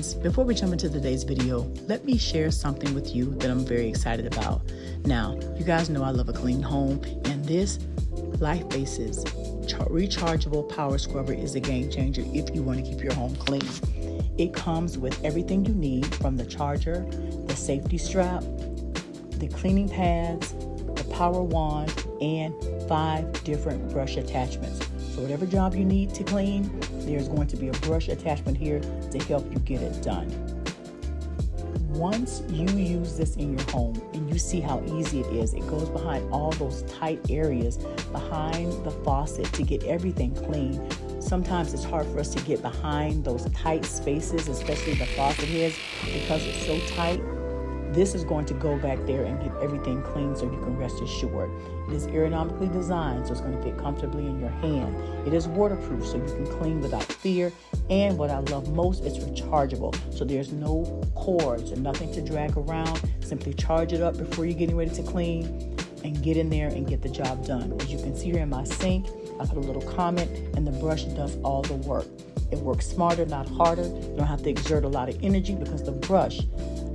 Queens, before we jump into today's video, let me share something with you that I'm very excited about. Now, you guys know I love a clean home, and this Lifebasis rechargeable power scrubber is a game changer if you want to keep your home clean. It comes with everything you need, from the charger, the safety strap, the cleaning pads, the power wand, and 5 different brush attachments. So whatever job you need to clean, there's going to be a brush attachment here to help you get it done. Once you use this in your home and you see how easy it is, it goes behind all those tight areas behind the faucet to get everything clean. Sometimes it's hard for us to get behind those tight spaces, especially the faucet heads, because it's so tight. This is going to go back there and get everything clean so you can rest assured. It is aerodynamically designed, so it's going to fit comfortably in your hand. It is waterproof, so you can clean without fear. And what I love most, it's rechargeable. So there's no cords or nothing to drag around. Simply charge it up before you're getting ready to clean and get in there and get the job done. As you can see here in my sink, I put a little comment and the brush does all the work. It works smarter, not harder. You don't have to exert a lot of energy because the brush,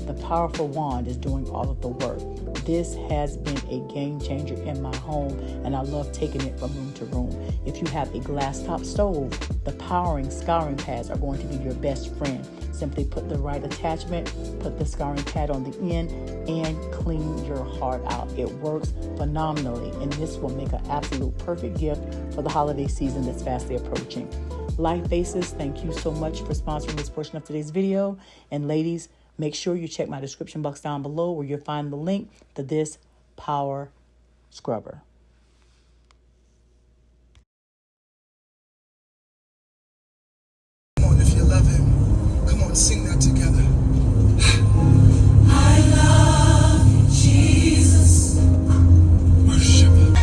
the powerful wand, is doing all of the work. This has been a game changer in my home, and I love taking it from room to room. If you have a glass top stove, the powering scouring pads are going to be your best friend. Simply put the right attachment, put the scouring pad on the end, and clean your heart out. It works phenomenally, and this will make an absolute perfect gift for the holiday season that's fastly approaching. Lifebasis, thank you so much for sponsoring this portion of today's video. And ladies, make sure you check my description box down below where you'll find the link to this power scrubber. Come on, if you love him, come on, sing that together. I love you, Jesus. Worship him.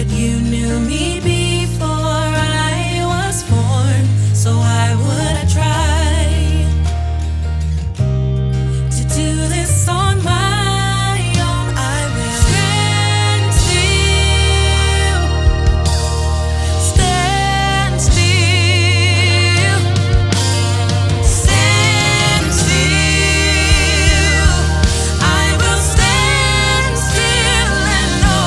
You knew me before I was born, so why would I try to do this on my own? I will stand still, stand still. I will stand still and know,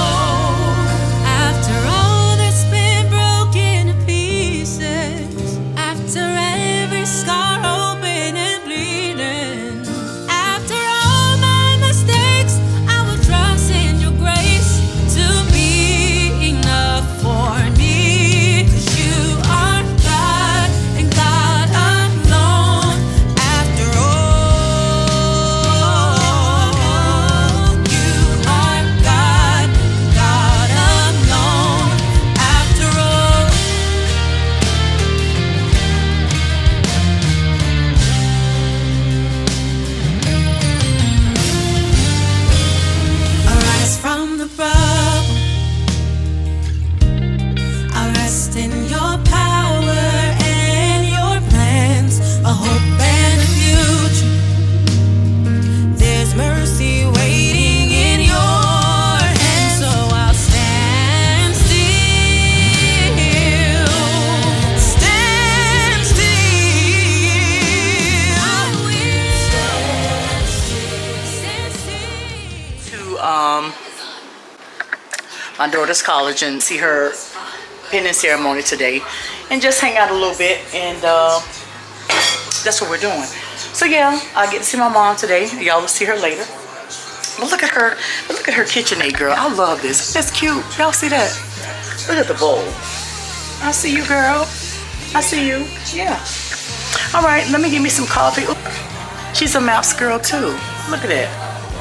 after all that's been broken to pieces, after every scar open and bleeding, after all my mistakes, I will trust in your grace to be enough for me. 'Cause you are God and God alone. After all, you are God, God alone. After all, arise from the rubble. I rest in your power and your plans, a hope and a future. There's mercy waiting in your hands, so I'll stand still, stand still. I will stand still. To my daughter's college and see her pinning ceremony today, and just hang out a little bit, and that's what we're doing. So yeah, I get to see my mom today. Y'all will see her later. But look at her, KitchenAid, girl. I love this. That's cute. Y'all see that? Look at the bowl. I see you, girl. I see you. Yeah. All right, let me give me some coffee. Ooh, she's a Maps girl too. Look at that.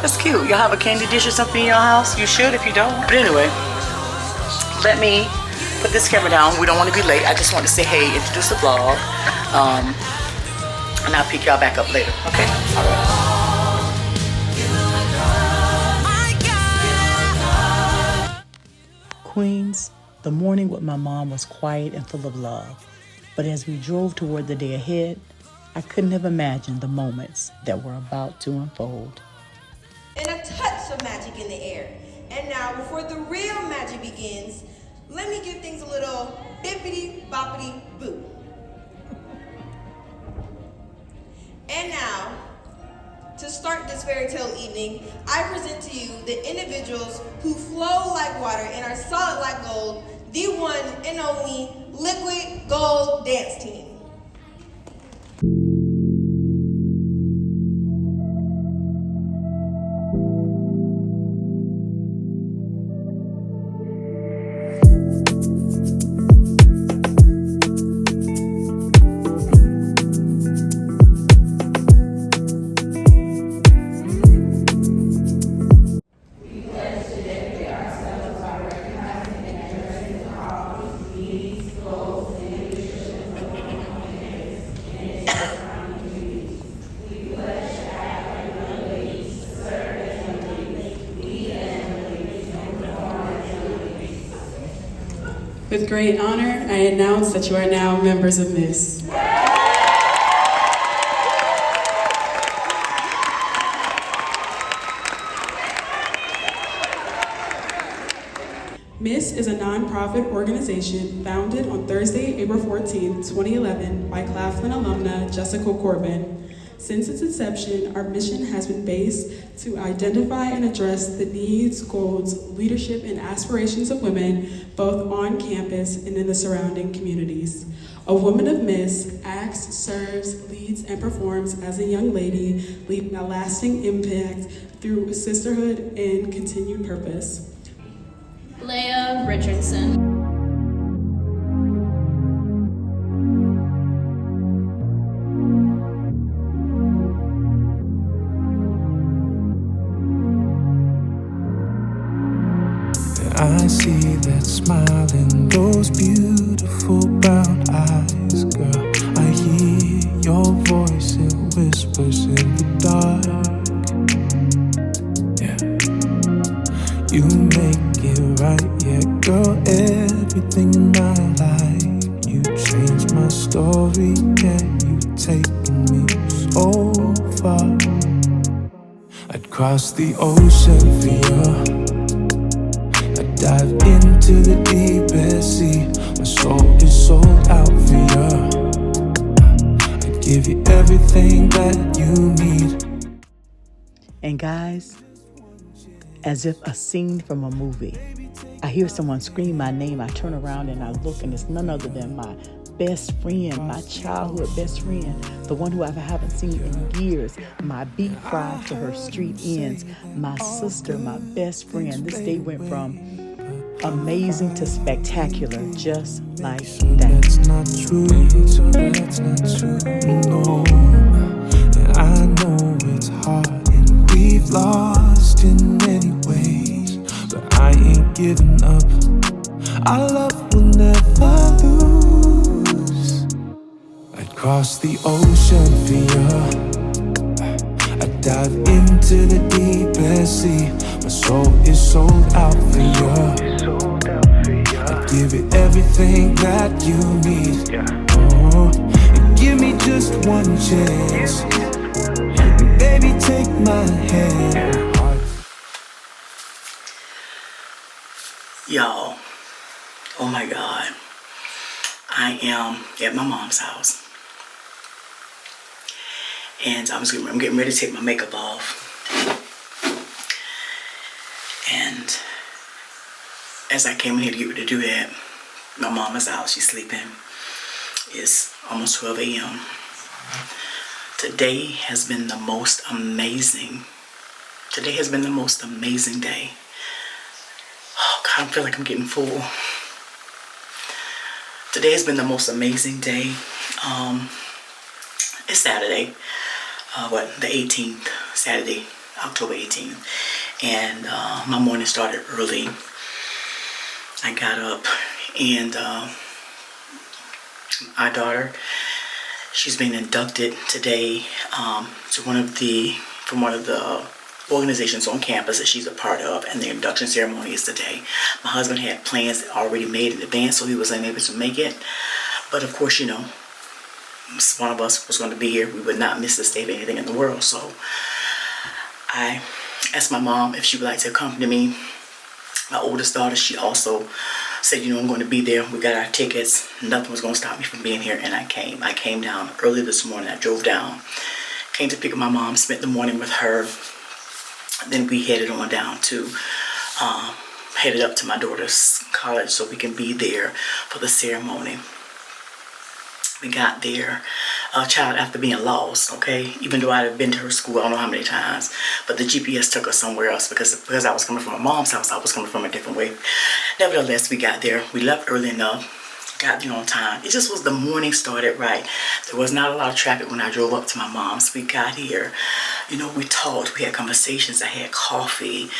That's cute. Y'all have a candy dish or something in your house? You should if you don't. But anyway, let me put this camera down. We don't want to be late. I just want to say hey, introduce the vlog. And I'll pick y'all back up later. Okay? All right. Queens, the The morning with my mom was quiet and full of love, but as we drove toward the day ahead, I couldn't have imagined the moments that were about to unfold. And a touch of magic in the air. And now, before the real magic begins, let me give things a little bippity boppity boo. And now, to start this fairy tale evening, I present to you the individuals who flow like water and are solid like gold, the one and only Liquid Gold Dance Team. With great honor, I announce that you are now members of MISS. MISS is a nonprofit organization founded on Thursday, April 14, 2011 by Claflin alumna Jessica Corbin. Since its inception, our mission has been based to identify and address the needs, goals, leadership, and aspirations of women, both on campus and in the surrounding communities. A woman of MISS acts, serves, leads, and performs as a young lady, leaving a lasting impact through sisterhood and continued purpose. Leah Richardson. I see that smile in those beautiful brown eyes, girl. I hear your voice, it whispers in the dark. Yeah, you make it right, yeah, girl. Everything in my life, you changed my story, yeah. You've taken me so far. I'd cross the ocean for you. Dive into the deepest sea. My soul is sold out for you. I'd give you everything that you need. And guys, as if a scene from a movie, I hear someone scream my name. I turn around and I look, and it's none other than my best friend, my childhood best friend, the one who I haven't seen in years, my beat pride to her street ends, my sister, my best friend. This day went from amazing to spectacular, just like that. That's not true, so that's not true, no. And I know it's hard and we've lost in many ways, but I ain't giving up. Our love will never lose. I'd cross the ocean for you. I'd dive into the deepest sea. My soul is sold out for you. I'd give it everything that you need. Oh, and give me just one chance. And baby, take my hand. Y'all, oh my God, I am at my mom's house, and I'm getting ready to take my makeup off. And as I came in here to get ready to do that, my mom is out, she's sleeping. It's almost 12 a.m. Today has been the most amazing day. Oh God, I feel like I'm getting full. Today has been the most amazing day. It's Saturday, the 18th, Saturday, October 18th. And my morning started early. I got up, and our daughter, she's been inducted today from one of the organizations on campus that she's a part of, and the induction ceremony is today. My husband had plans already made in advance, so he was unable to make it. But of course, you know, one of us was going to be here. We would not miss this day of anything in the world. So I asked my mom if she would like to accompany me. My oldest daughter, she also said, you know, I'm going to be there. We got our tickets. Nothing was going to stop me from being here, and I came. I came down early this morning. I drove down, came to pick up my mom, spent the morning with her. Then we headed on down to, headed up to my daughter's college so we can be there for the ceremony. We got there, child, after being lost, okay? Even though I had been to her school, I don't know how many times, but the GPS took us somewhere else because I was coming from my mom's house. I was coming from a different way. Nevertheless, we got there. We left early enough, got there on time. It just was the morning started right. There was not a lot of traffic when I drove up to my mom's. We got here, you know, we talked, we had conversations, I had coffee.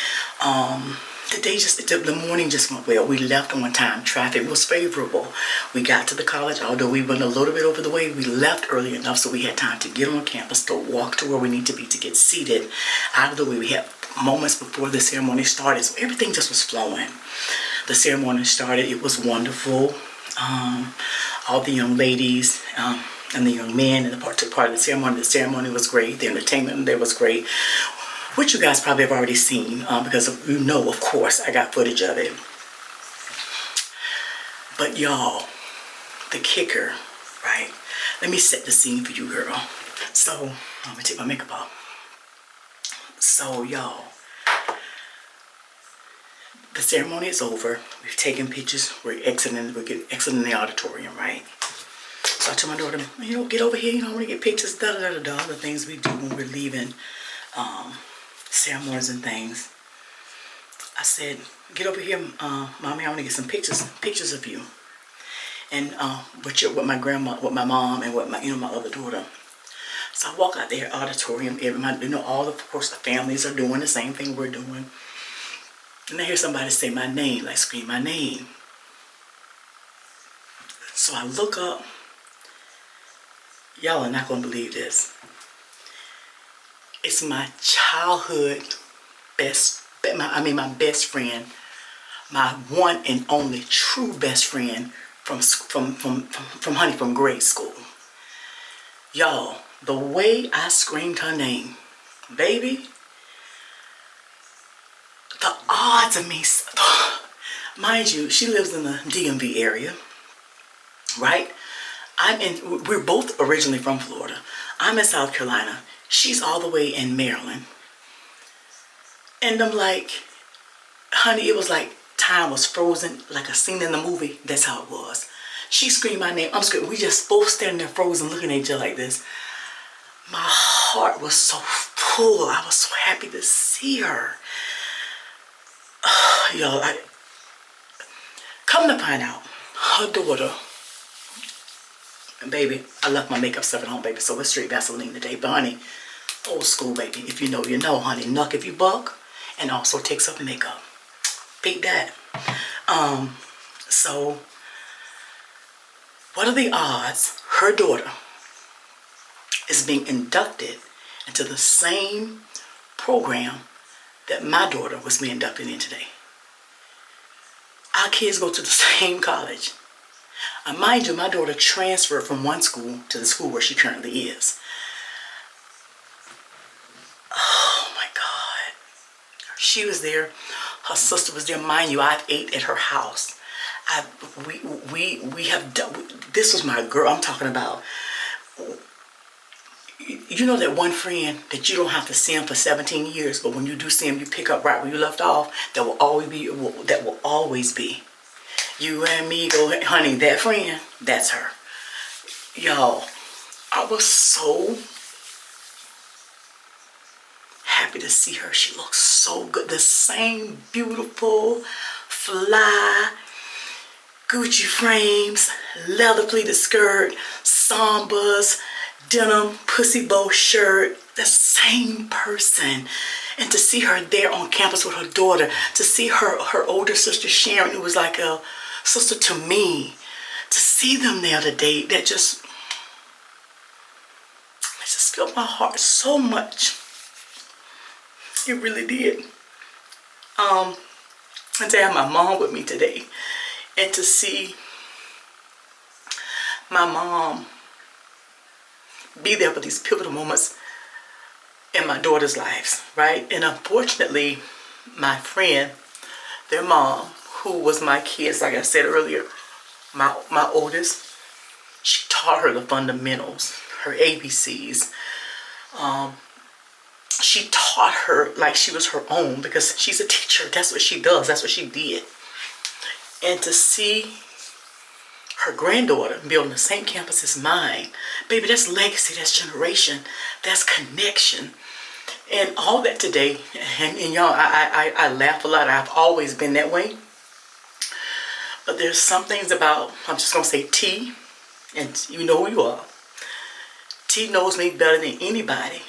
The morning just went well. We left on time. Traffic was favorable. We got to the college, although we went a little bit over the way. We left early enough so we had time to get on campus, to walk to where we need to be, to get seated out of the way. We had moments before the ceremony started, so everything just was flowing. The ceremony started. It was wonderful. All the young ladies and the young men and took part of the ceremony. The ceremony was great. The entertainment there was great, which you guys probably have already seen because you know, of course, I got footage of it. But y'all, the kicker, right? Let me set the scene for you, girl. So, I'm gonna take my makeup off. So, y'all, the ceremony is over. We've taken pictures. We're exiting the auditorium, right? So I told my daughter, you know, get over here. You know, I want to get pictures. The things we do when we're leaving. Ceremonies and things. I said, get over here, mommy, I want to get some pictures of you. And with my grandma, with my mom, and with my, you know, my other daughter. So I walk out there, auditorium, everybody, you know, of course, the families are doing the same thing we're doing. And I hear somebody say my name, like scream my name. So I look up. Y'all are not going to believe this. It's my childhood my best friend, my one and only true best friend from grade school. Y'all, the way I screamed her name, baby, the odds of me, mind you, she lives in the DMV area, right? We're both originally from Florida. I'm in South Carolina. She's all the way in Maryland. And I'm like, honey, it was like time was frozen, like a scene in the movie. That's how it was. She screamed my name. I'm screaming. We just both standing there frozen looking at each other like this. My heart was so full. I was so happy to see her. Y'all, come to find out, her daughter, baby, I left my makeup stuff at home, baby, so it's straight Vaseline today. But honey, old school, baby. If you know, you know, honey. Nuck if you buck, and also takes up makeup. Beat that. So, what are the odds her daughter is being inducted into the same program that my daughter was being inducted in today? Our kids go to the same college. Mind you, my daughter transferred from one school to the school where she currently is. Oh my God. She was there. Her sister was there. Mind you, I've ate at her house. We have done, this was my girl. I'm talking about, you know that one friend that you don't have to see him for 17 years, but when you do see him, you pick up right where you left off. That will always be. You and me go, honey, that friend, that's her. Y'all, I was so happy to see her. She looks so good. The same beautiful, fly, Gucci frames, leather pleated skirt, sambas, denim, pussy bow shirt. The same person. And to see her there on campus with her daughter, to see her older sister Sharon, who was like a sister to me, to see them there today, that just filled my heart so much. It really did. And to have my mom with me today, and to see my mom be there for these pivotal moments in my daughter's lives, right? And unfortunately, my friend, their mom, who was my kids, like I said earlier, my oldest, she taught her the fundamentals, her ABCs. She taught her like she was her own, because she's a teacher. That's what she does. That's what she did. And to see her granddaughter be on the same campus as mine, baby, that's legacy, that's generation, that's connection. And all that today, and y'all, I laugh a lot. I've always been that way. But there's some things about, I'm just going to say T, and you know who you are. T knows me better than anybody.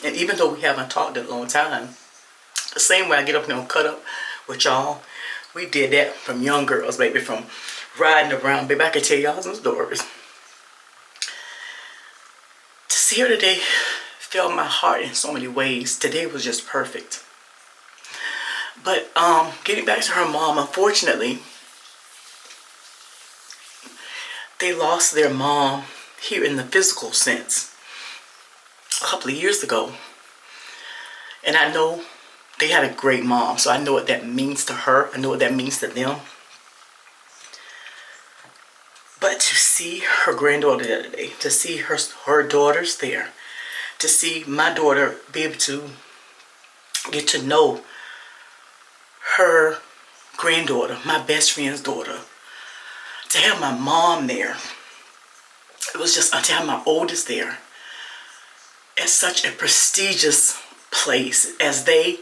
And even though we haven't talked in a long time, the same way I get up and cut up with y'all, we did that from young girls, baby, from riding around. Baby, I can tell y'all some stories. To see her today filled my heart in so many ways. Today was just perfect. But getting back to her mom, unfortunately, they lost their mom here in the physical sense a couple of years ago. And I know they had a great mom, so I know what that means to her. I know what that means to them. But to see her granddaughter the other day, to see her daughters there, to see my daughter be able to get to know her granddaughter, my best friend's daughter, to have my mom there, it was just to have my oldest there at such a prestigious place as they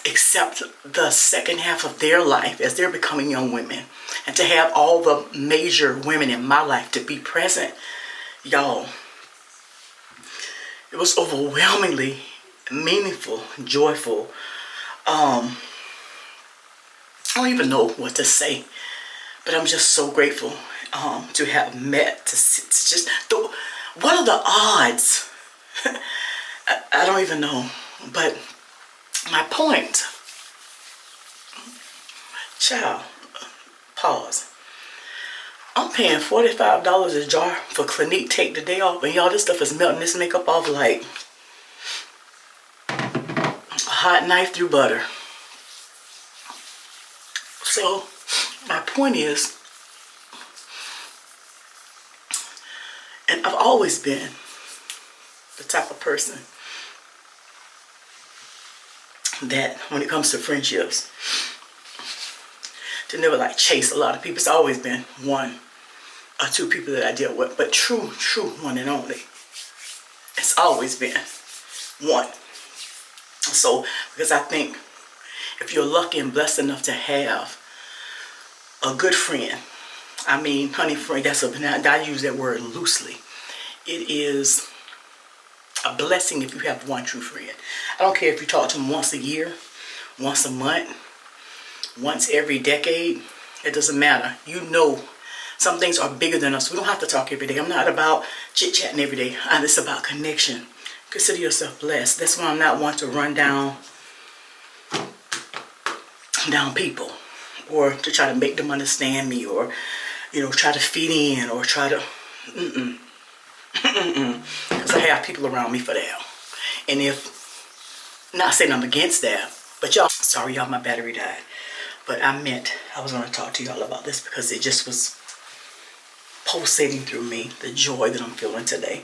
accept the second half of their life as they're becoming young women, and to have all the major women in my life to be present, y'all, it was overwhelmingly meaningful, joyful. I don't even know what to say, but I'm just so grateful to have met, to just, what are the odds? I don't even know, but my point, child, pause. I'm paying $45 a jar for Clinique Take the Day Off, and y'all, this stuff is melting this makeup off like a hot knife through butter. So my point is, and I've always been the type of person that when it comes to friendships, to never like chase a lot of people. It's always been one or two people that I deal with, but true one and only. It's always been one. So, because I think if you're lucky and blessed enough to have a good friend, I mean, honey friend, I use that word loosely. It is a blessing if you have one true friend. I don't care if you talk to them once a year, once a month, once every decade. It doesn't matter. You know, some things are bigger than us. We don't have to talk every day. I'm not about chit-chatting every day. It's about connection. Consider yourself blessed. That's why I'm not one to run down people, or to try to make them understand me, or, you know, try to fit in, or try to, because I have people around me for that. And if, not saying I'm against that, but y'all, sorry y'all, my battery died. But I was going to talk to y'all about this because it just was pulsating through me, the joy that I'm feeling today.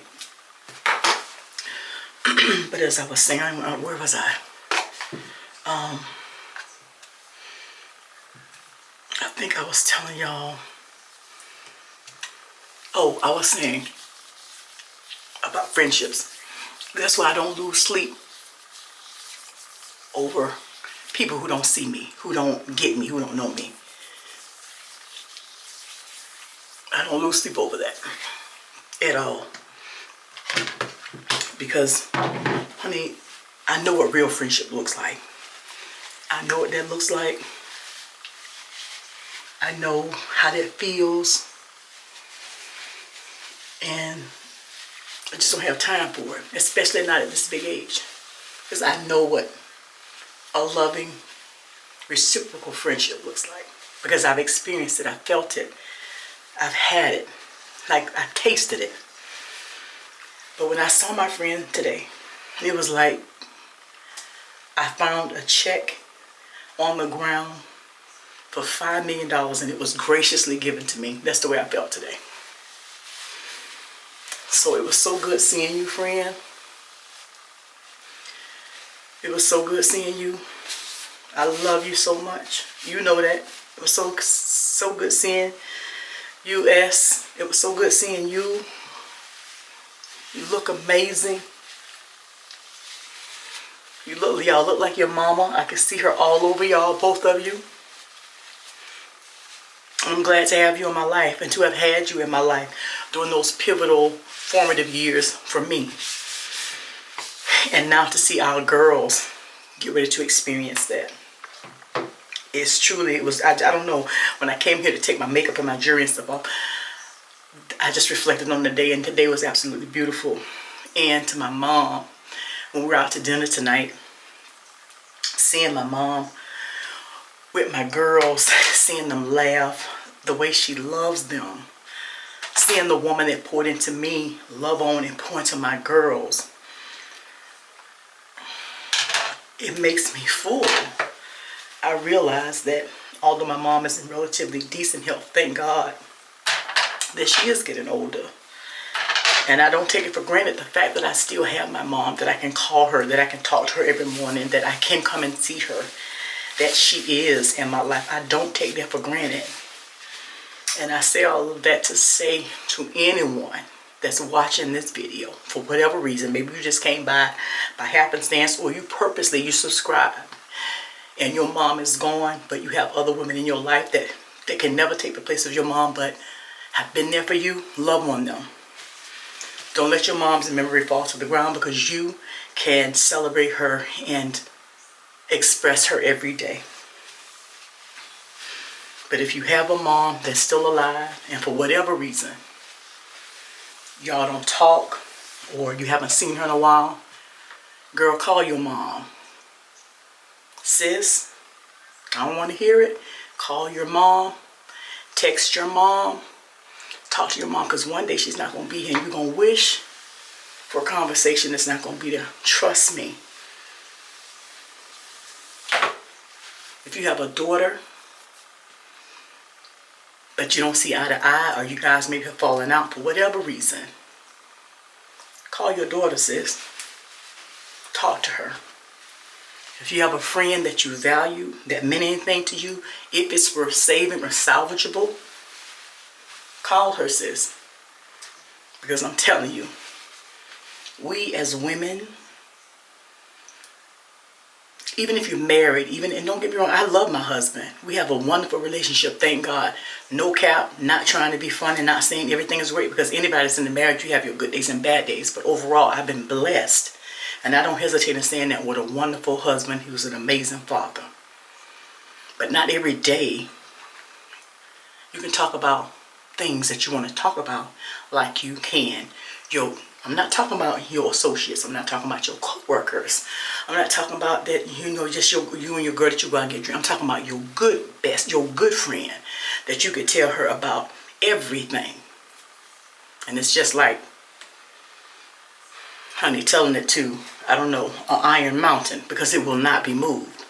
But as I was saying, where was I? I think I was telling y'all, I was saying about friendships. That's why I don't lose sleep over people who don't see me, who don't get me, who don't know me. I don't lose sleep over that at all. Because, honey, I know what real friendship looks like. I know what that looks like. I know how that feels. And I just don't have time for it, especially not at this big age. Because I know what a loving, reciprocal friendship looks like. Because I've experienced it, I've felt it, I've had it, like I've tasted it. But when I saw my friend today, it was like I found a check on the ground for $5 million and it was graciously given to me. That's the way I felt today. So it was so good seeing you, friend. It was so good seeing you. I love you so much. You know that. It was so good seeing you, S. It was so good seeing you. You look amazing. Y'all look like your mama. I can see her all over y'all, both of you. I'm glad to have you in my life and to have had you in my life during those pivotal, formative years for me. And now to see our girls get ready to experience that. It's truly, I don't know, when I came here to take my makeup and my jewelry and stuff off, I just reflected on the day, and today was absolutely beautiful. And to my mom, when we were out to dinner tonight, seeing my mom with my girls, seeing them laugh, the way she loves them, seeing the woman that poured into me, love on and pour into my girls, it makes me full. I realize that although my mom is in relatively decent health, thank God, that she is getting older. And I don't take it for granted the fact that I still have my mom, that I can call her, that I can talk to her every morning, that I can come and see her, that she is in my life. I don't take that for granted. And I say all of that to say to anyone that's watching this video, for whatever reason, maybe you just came by happenstance, or you purposely, you subscribe, and your mom is gone, but you have other women in your life that can never take the place of your mom, but have been there for you. Love on them. Don't let your mom's memory fall to the ground, because you can celebrate her and express her every day. But if you have a mom that's still alive, and for whatever reason, y'all don't talk, or you haven't seen her in a while, girl, call your mom. Sis, I don't want to hear it. Call your mom. Text your mom. Talk to your mom, because one day she's not going to be here, and you're going to wish for a conversation that's not going to be there. Trust me. If you have a daughter, but you don't see eye to eye, or you guys maybe have fallen out for whatever reason, call your daughter, sis. Talk to her. If you have a friend that you value, that meant anything to you, if it's worth saving or salvageable, call her, sis. Because I'm telling you, we as women, even if you're married, and don't get me wrong, I love my husband. We have a wonderful relationship, thank God. No cap, not trying to be funny, not saying everything is great, because anybody that's in the marriage, you have your good days and bad days. But overall, I've been blessed. And I don't hesitate in saying that, with a wonderful husband who's an amazing father. But not every day you can talk about things that you want to talk about like you can. I'm not talking about your associates. I'm not talking about your co-workers. I'm not talking about that, just you and your girl that you go out and get drunk. I'm talking about your good friend that you could tell her about everything. And it's just like, honey, telling it to, I don't know, an iron mountain, because it will not be moved.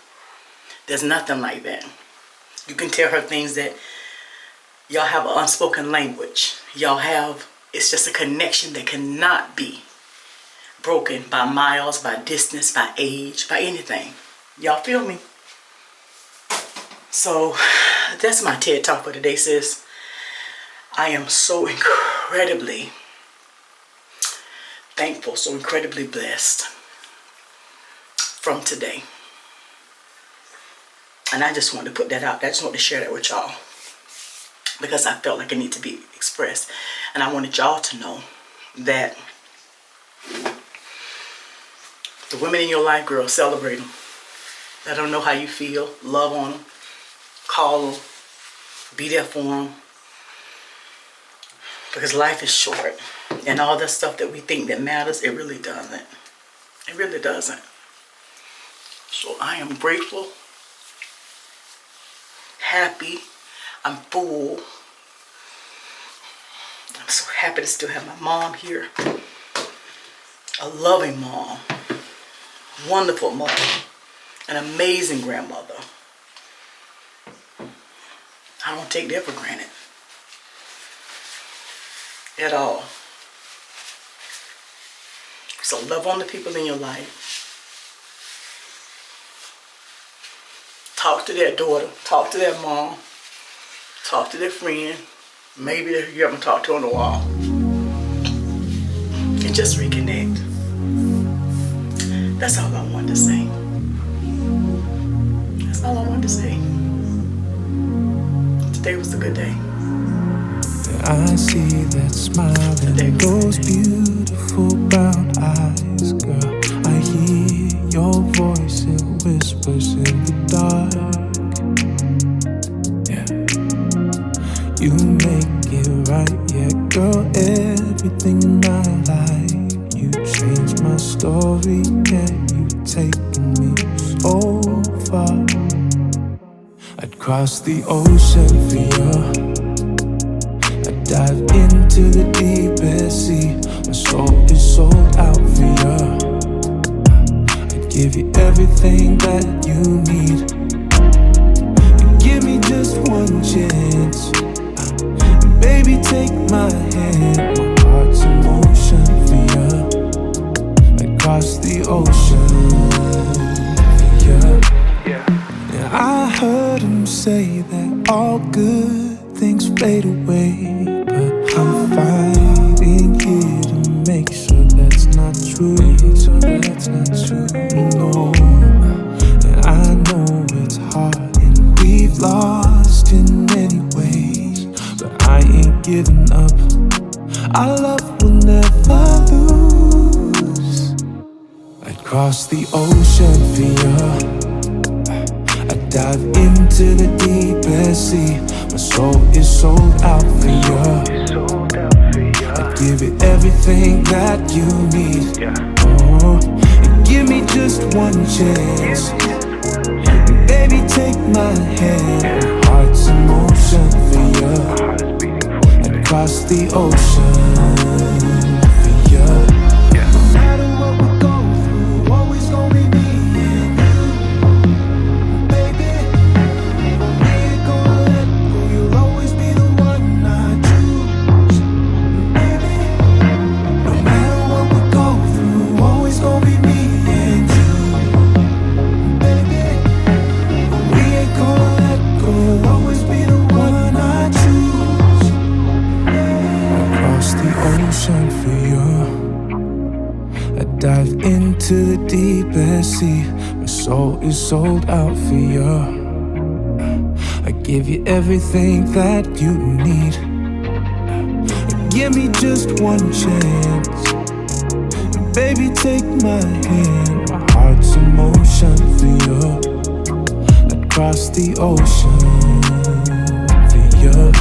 There's nothing like that. You can tell her things that y'all have an unspoken language. It's just a connection that cannot be broken by miles, by distance, by age, by anything. Y'all feel me? So that's my TED Talk for today, sis. I am so incredibly thankful, so incredibly blessed from today. And I just wanted to put that out there. I just wanted to share that with y'all, because I felt like it needed to be expressed. And I wanted y'all to know that the women in your life, girl, celebrate them. Let them know how you feel. Love on them. Call them. Be there for them. Because life is short. And all the stuff that we think that matters, it really doesn't. It really doesn't. So I am grateful, happy, I'm full. I'm so happy to still have my mom here. A loving mom, wonderful mother, an amazing grandmother. I don't take that for granted at all. So love on the people in your life. Talk to their daughter, talk to their mom, talk to their friend. Maybe you haven't talked to in a while. And just reconnect. That's all I wanted to say. That's all I wanted to say. Today was a good day. I see that smile in those beautiful brown eyes, girl. I hear your voice, it whispers in the dark. Yeah, you make it right, yeah, girl. Everything in my life, you changed my story, yeah. You've taken me so far. I'd cross the ocean for you. Dive into the deepest sea. My soul is sold out for you. I'd give you everything that you need. And give me just one chance. And baby, take my hand. My heart's in motion for you. I'd cross the ocean for you. Yeah, I heard him say that all good things fade away, but I'm fighting here to make sure that's not true. No, and I know it's hard and we've lost in many ways, but I ain't giving up. Our love will never lose. I'd cross the ocean for you. I'd dive into the deepest sea. My soul is sold out for you. I'd give you everything that you need. Oh, and give me just one chance. And baby, take my hand. Heart's in motion for you. I'd cross the ocean for you. No matter what we go through, always gonna be me and you, baby. We ain't gonna let go. You'll always be the one I choose, baby. No matter what we go through, always gonna be me and you, baby. We ain't gonna let go. You'll always be the one I choose. Across the ocean for you. I dive into the deepest sea. My soul is sold out for you. I give you everything that you need. Give me just one chance. Baby, take my hand. My heart's in motion for you. I'd cross the ocean for you.